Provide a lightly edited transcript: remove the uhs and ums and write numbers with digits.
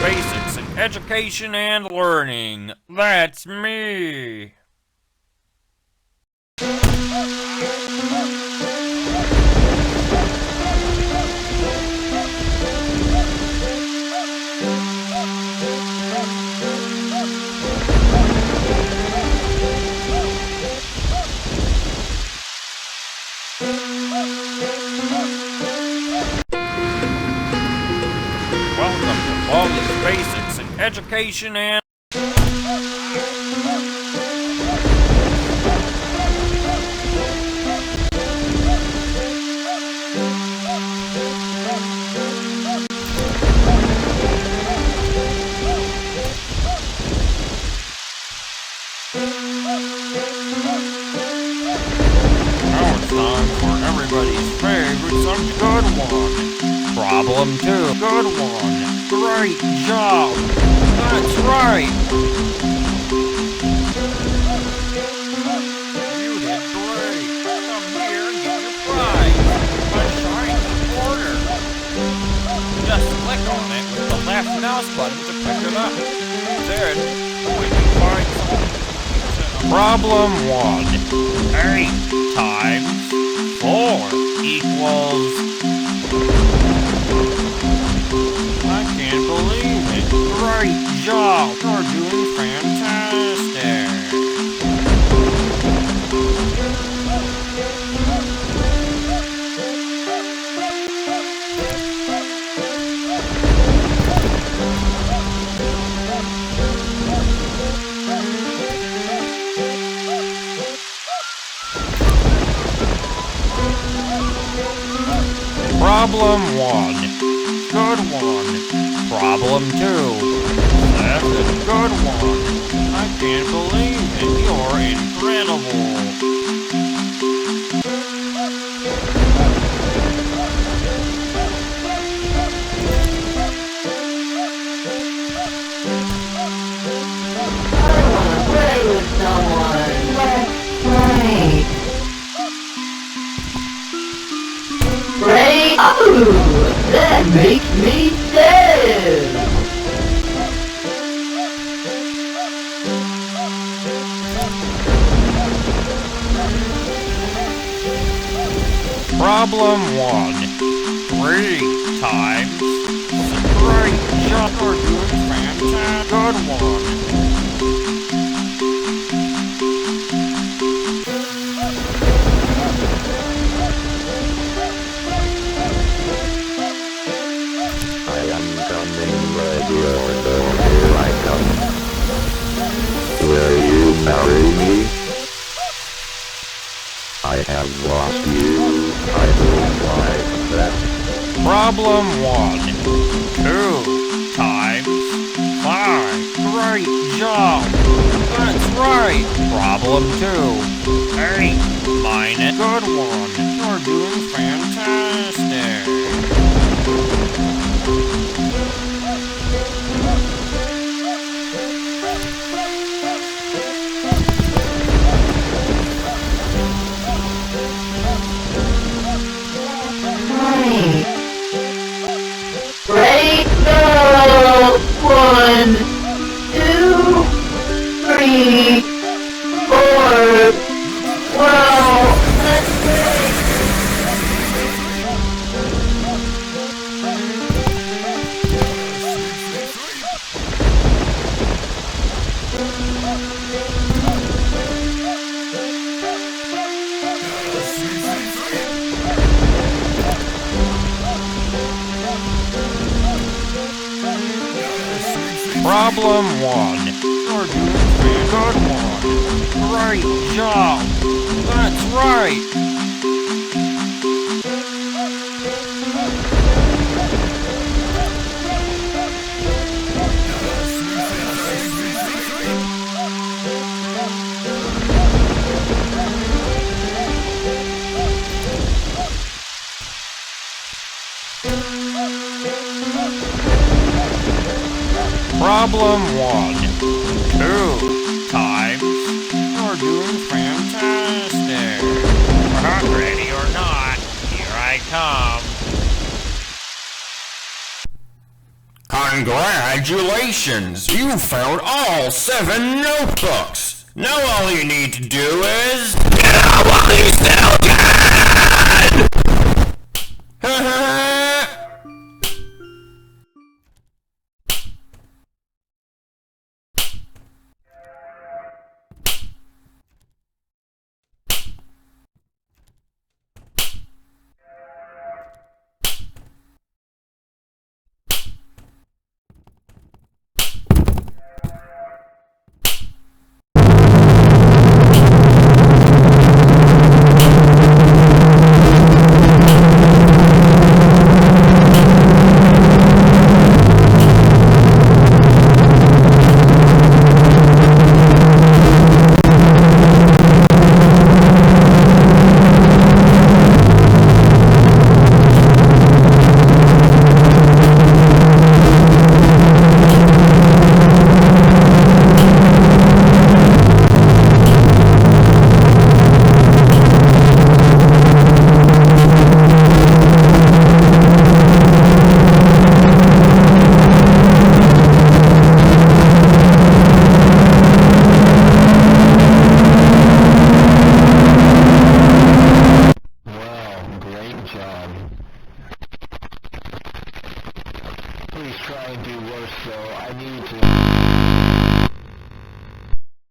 basics in education and learning. That's me. Welcome to Baldi's Basics in Education and... Now it's time for everybody's favorite, some good one. Problem 2. Good one. Great job. That's right. You did great. Come here and get your prize. A shiny quarter. Just click on it with the left mouse button to pick it up. Then, when you find something, Problem 1. 8 times 4 equals... I can't believe it. Great job. You're doing fantastic. Problem 1. Good one. Problem 2. That's a good one. I can't believe it. You're incredible. I want to play with someone. Let's play. Play? Oh, that makes me sad. Problem 1. 3 times. Great job. You're doing fantastic. Good one. I am coming, ready or don't, here I come. Will you marry me? I have lost you, I don't like that. Problem 1. 2 times 5. Great job. That's right. Problem 2. 8 minus. Good one. You're doing fantastic. Ready? Go! 1, 2, 3, 4. Well, let's play. Problem 1. You're doing fantastic. Good one. Great job. That's right. Problem 1. 2 times. You're doing fantastic. Ready or not, here I come. Congratulations! You found all 7 notebooks! Now all you need to do is... Get out while you still can! Please try and do worse, though. I need to...